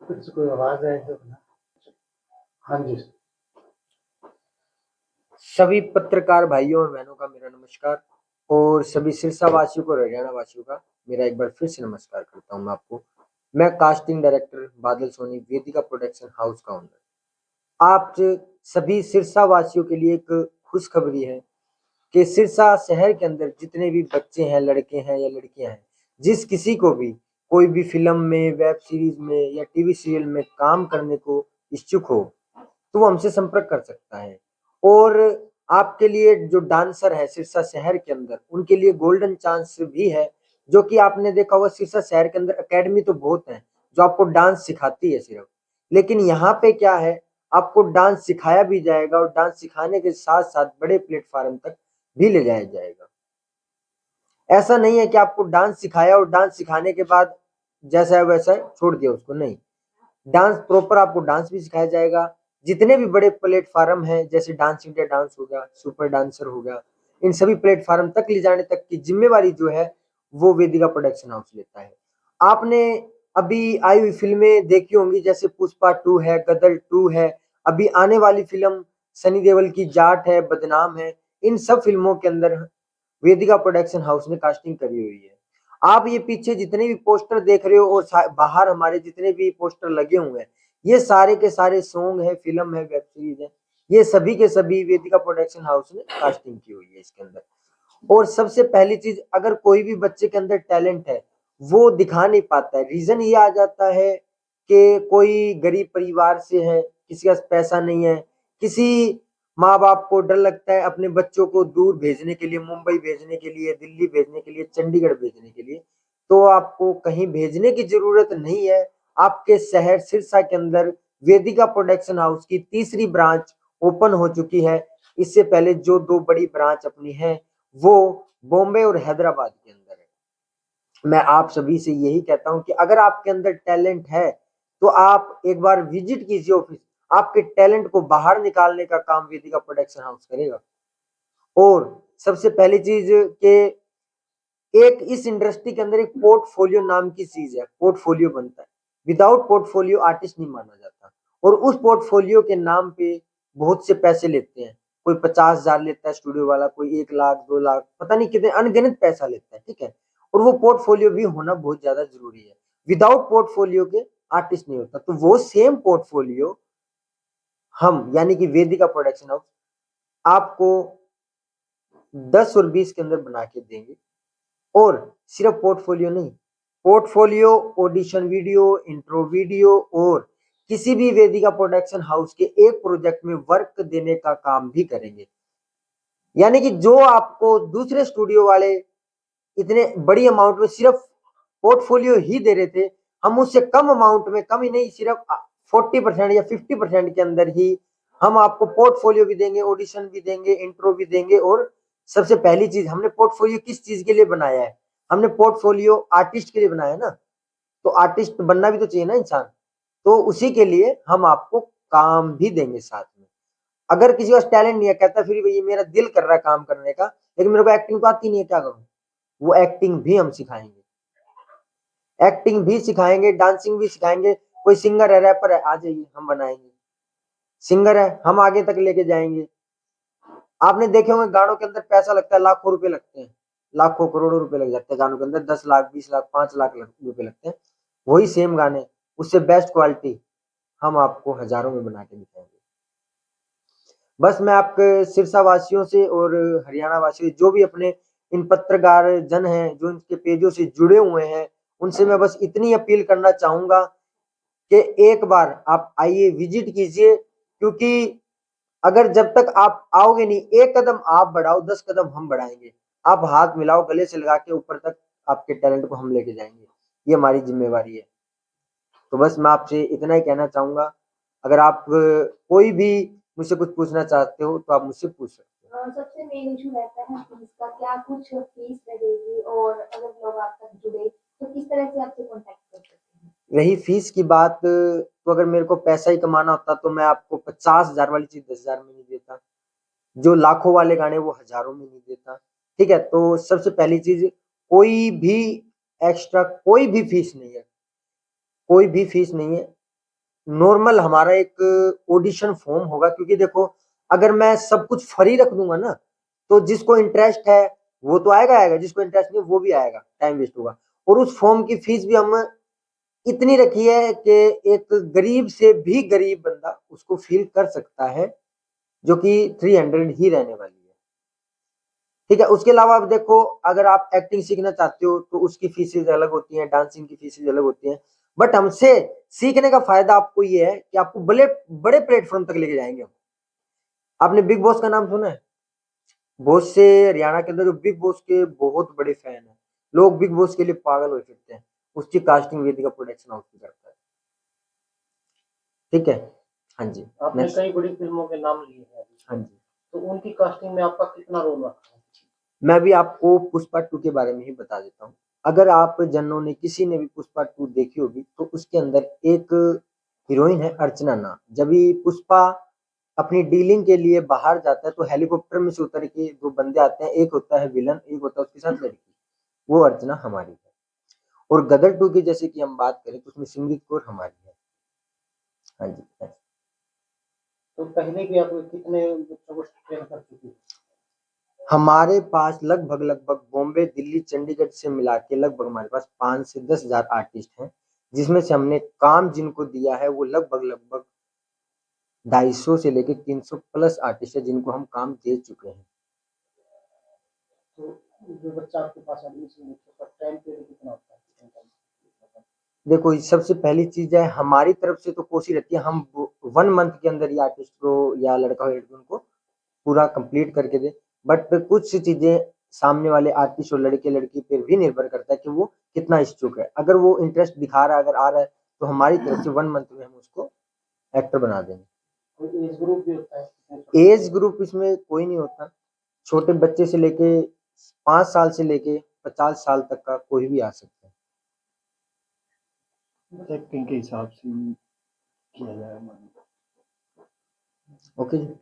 कुछ कोई आवाज है तो ना। हाँ जी। सभी पत्रकार भाइयों और बहनों का मेरा नमस्कार और सभी सिरसा वासियों को हरियाणा वासियों का मेरा एक बार फिर से नमस्कार करता हूं मैं आपको। मैं कास्टिंग डायरेक्टर बादल सोनी, वेदिका प्रोडक्शन हाउस का ओनर। आप सभी सिरसा वासियों के लिए एक खुशखबरी है कि सिरसा शहर के अंदर जितने भी बच्चे हैं, लड़के हैं या लड़कियां हैं, जिस किसी को भी कोई भी फिल्म में, वेब सीरीज में या टीवी सीरियल में काम करने को इच्छुक हो तो वो हमसे संपर्क कर सकता है। और आपके लिए जो डांसर है सिरसा शहर के अंदर, उनके लिए गोल्डन चांस भी है। जो कि आपने देखा होगा सिरसा शहर के अंदर एकेडमी तो बहुत है जो आपको डांस सिखाती है सिर्फ, लेकिन यहाँ पे क्या है, आपको डांस सिखाया भी जाएगा और डांस सिखाने के साथ साथ बड़े प्लेटफॉर्म तक भी ले जाया जाएगा। ऐसा नहीं है कि आपको डांस सिखाया और डांस सिखाने के बाद जैसा है वैसा छोड़ दिया उसको, नहीं। डांस प्रॉपर आपको डांस भी सिखाया जाएगा। जितने भी बड़े प्लेटफार्म हैं जैसे डांस इंडिया डांस हो गया, सुपर डांसर हो गया, इन सभी प्लेटफार्म तक ले जाने तक की जिम्मेवारी जो है वो वेदिका प्रोडक्शन हाउस लेता है। आपने अभी आई हुई फिल्में देखी होंगी, जैसे पुष्पा 2 है, गदर 2 है, अभी आने वाली फिल्म सनी देओल की जाट है, बदनाम है। इन सब फिल्मों के अंदर वेदिका प्रोडक्शन हाउस ने कास्टिंग करी हुई है। आप ये पीछे जितने भी पोस्टर देख रहे हो और बाहर हमारे जितने भी पोस्टर लगे हुए हैं, ये सारे के सारे सॉन्ग है, फिल्म है, वेब सीरीज है, ये सभी के सभी वेदिका प्रोडक्शन हाउस ने कास्टिंग की हुई है इसके अंदर। और सबसे पहली चीज, अगर कोई भी बच्चे के अंदर टैलेंट है वो दिखा नहीं पाता है, रीजन ये आ जाता है कि कोई गरीब परिवार से है, किसी का पैसा नहीं है, किसी माँ बाप को डर लगता है अपने बच्चों को दूर भेजने के लिए, मुंबई भेजने के लिए, दिल्ली भेजने के लिए, चंडीगढ़ भेजने के लिए। तो आपको कहीं भेजने की जरूरत नहीं है। आपके शहर सिरसा के अंदर वेदिका प्रोडक्शन हाउस की तीसरी ब्रांच ओपन हो चुकी है। इससे पहले जो दो बड़ी ब्रांच अपनी है वो बॉम्बे और हैदराबाद के अंदर है। मैं आप सभी से यही कहता हूं कि अगर आपके अंदर टैलेंट है तो आप एक बार विजिट कीजिए ऑफिस। आपके टैलेंट को बाहर निकालने का काम वेदिका प्रोडक्शन हाउस करेगा। और सबसे पहली चीज के एक इस इंडस्ट्री के अंदर एक पोर्टफोलियो नाम की चीज है, पोर्टफोलियो बनता है। विदाउट पोर्टफोलियो आर्टिस्ट नहीं माना जाता। और उस पोर्टफोलियो के नाम पे बहुत से पैसे लेते हैं। कोई 50,000 लेता है स्टूडियो वाला, कोई 1 लाख 2 लाख, पता नहीं कितने अनगिनत पैसा लेता है, ठीक है। और वो पोर्टफोलियो भी होना बहुत ज्यादा जरूरी है। विदाउट पोर्टफोलियो के आर्टिस्ट नहीं होता। तो वो सेम पोर्टफोलियो हम यानी कि वेदिका प्रोडक्शन हाउस आपको 10 और 20 के अंदर बना के देंगे। और सिर्फ पोर्टफोलियो नहीं, portfolio, audition video, intro video और किसी भी वेदिका प्रोडक्शन हाउस के एक प्रोजेक्ट में वर्क देने का काम भी करेंगे। यानी कि जो आपको दूसरे स्टूडियो वाले इतने बड़ी अमाउंट में सिर्फ पोर्टफोलियो ही दे रहे थे, हम उससे कम अमाउंट में, कम ही नहीं, सिर्फ 40% या 50% के अंदर ही हम आपको पोर्टफोलियो भी देंगे, ऑडिशन भी देंगे, इंट्रो भी देंगे। और सबसे पहली चीज, हमने पोर्टफोलियो किस चीज के लिए बनाया है? हमने पोर्टफोलियो आर्टिस्ट के लिए बनाया है ना। तो आर्टिस्ट बनना भी तो चाहिए ना इंसान। तो उसी के लिए हम आपको काम भी देंगे साथ में। अगर किसी का टैलेंट नहीं है, कहता है फिर भैया मेरा दिल कर रहा है काम करने का लेकिन मेरे को एक्टिंग तो आती नहीं है, क्या करूं? वो एक्टिंग भी हम सिखाएंगे, एक्टिंग भी सिखाएंगे, डांसिंग भी सिखाएंगे। कोई सिंगर है, रैपर है, आ जाइए हम बनाएंगे। सिंगर है, हम आगे तक लेके जाएंगे। आपने देखे होंगे गानों के अंदर पैसा लगता है, लाखों रुपए लगते हैं, लाखों करोड़ों रुपए लग जाते हैं गानों के अंदर। 10 लाख 20 लाख 5 लाख रुपए लगते हैं। वही सेम गाने, उससे बेस्ट क्वालिटी हम आपको हजारों में बना के दिखाएंगे। बस मैं आपके सिरसा वासियों से और हरियाणा वासियों से, जो भी अपने इन पत्रकार जन हैं जो इनके पेजों से जुड़े हुए हैं, उनसे मैं बस इतनी अपील करना चाहूंगा कि एक बार आप आइए, विजिट कीजिए। क्योंकि अगर जब तक आप आओगे नहीं, एक कदम आप बढ़ाओ 10 कदम हम बढ़ाएंगे। आप हाथ मिलाओ, गले से लगा के ऊपर तक आपके टैलेंट को हम लेके जाएंगे। ये हमारी जिम्मेवारी है। तो बस मैं आपसे इतना ही कहना चाहूंगा। अगर आप कोई भी मुझसे कुछ पूछना चाहते हो तो आप मुझसे पूछ सकते हो। सबसे मेन इशू रहता है फीस का, क्या कुछ फीस लगेगी और अगर लोग आप तक जुड़े तो किस तरह से आपसे कांटेक्ट कर सकते हैं? रही फीस की बात, तो अगर मेरे को पैसा ही कमाना होता तो मैं आपको 50,000 वाली चीज 10,000 में नहीं देता, जो लाखों वाले गाने वो हजारों में नहीं देता, ठीक है। तो सबसे पहली चीज, कोई भी एक्स्ट्रा कोई भी फीस नहीं है, कोई भी फीस नहीं है। नॉर्मल हमारा एक ऑडिशन फॉर्म होगा, क्योंकि देखो अगर मैं सब कुछ फ्री रख दूंगा ना, तो जिसको इंटरेस्ट है वो तो आएगा, जिसको इंटरेस्ट नहीं वो भी आएगा, टाइम वेस्ट होगा। और उस फॉर्म की फीस भी हम इतनी रखी है कि एक गरीब से भी गरीब बंदा उसको फील कर सकता है, जो कि 300 ही रहने वाली है। ठीक है, उसके अलावा अब देखो अगर आप एक्टिंग सीखना चाहते हो तो उसकी फीसेज अलग होती हैं, डांसिंग की फीसेज अलग होती हैं। बट हमसे सीखने का फायदा आपको ये है कि आपको बड़े बड़े प्लेटफॉर्म तक लेके जाएंगे हम। आपने बिग बॉस का नाम सुना है? बहुत से हरियाणा के अंदर जो बिग बॉस के बहुत बड़े फैन हैं, लोग बिग बॉस के लिए पागल हो फिरते हैं। उसकी कास्टिंग वेदिका प्रोडक्शन हाउस भी करता है। ठीक है, हाँ जी। आपने Next. कई बड़ी फिल्मों के नाम लिए हैं, हाँ जी, तो उनकी कास्टिंग में आपका कितना रोल रहा है? मैं भी आपको पुष्पा 2 के बारे में ही बता देता हूँ। अगर आप जनों ने किसी ने भी पुष्पा 2 देखी होगी तो उसके अंदर एक हीरोइन है अर्चना नाम। जब भी पुष्पा अपनी डीलिंग के लिए बाहर जाता है तो हेलीकॉप्टर में से उतर के दो बंदे आते हैं, एक होता है विलन, एक होता है उसके साथ लड़की, वो अर्चना हमारी है। और गदर 2 की जैसे कि हम बात करें तो उसमें सिमरन कौर हमारी है। हाँ जी, तो पहले भी आप कितने बच्चों को ट्रेन कर चुके हैं? हमारे पास लगभग बॉम्बे, दिल्ली, चंडीगढ़ से मिला के लगभग हमारे पास 5 से 10,000 आर्टिस्ट हैं, जिसमें से हमने काम जिनको दिया है वो लगभग 250 से लेके 300 प्लस आर्टिस्ट है जिनको हम काम दे चुके हैं। तो जो बच्चा आपके पास एडमिशन लेते हैं, उसका टाइम पीरियड कितना होता है? देखो सबसे पहली चीज है हमारी तरफ से तो कोशिश रहती है हम 1 मंथ के अंदर ही आर्टिस्ट को या लड़का हो लड़की उनको पूरा कंप्लीट करके दे। बट कुछ चीजें सामने वाले आर्टिस्ट और लड़के लड़की पर भी निर्भर करता है कि वो कितना इच्छुक है। अगर वो इंटरेस्ट दिखा रहा है, अगर आ रहा है, तो हमारी तरफ से 1 मंथ में हम उसको एक्टर बना देंगे। कोई एज ग्रुप भी होता है? एज ग्रुप इसमें कोई नहीं होता, छोटे बच्चे से लेके 5 साल से लेके 50 साल तक का कोई भी आ सकता है। एक्टिंग के हिसाब से किया जाए। ओके जी।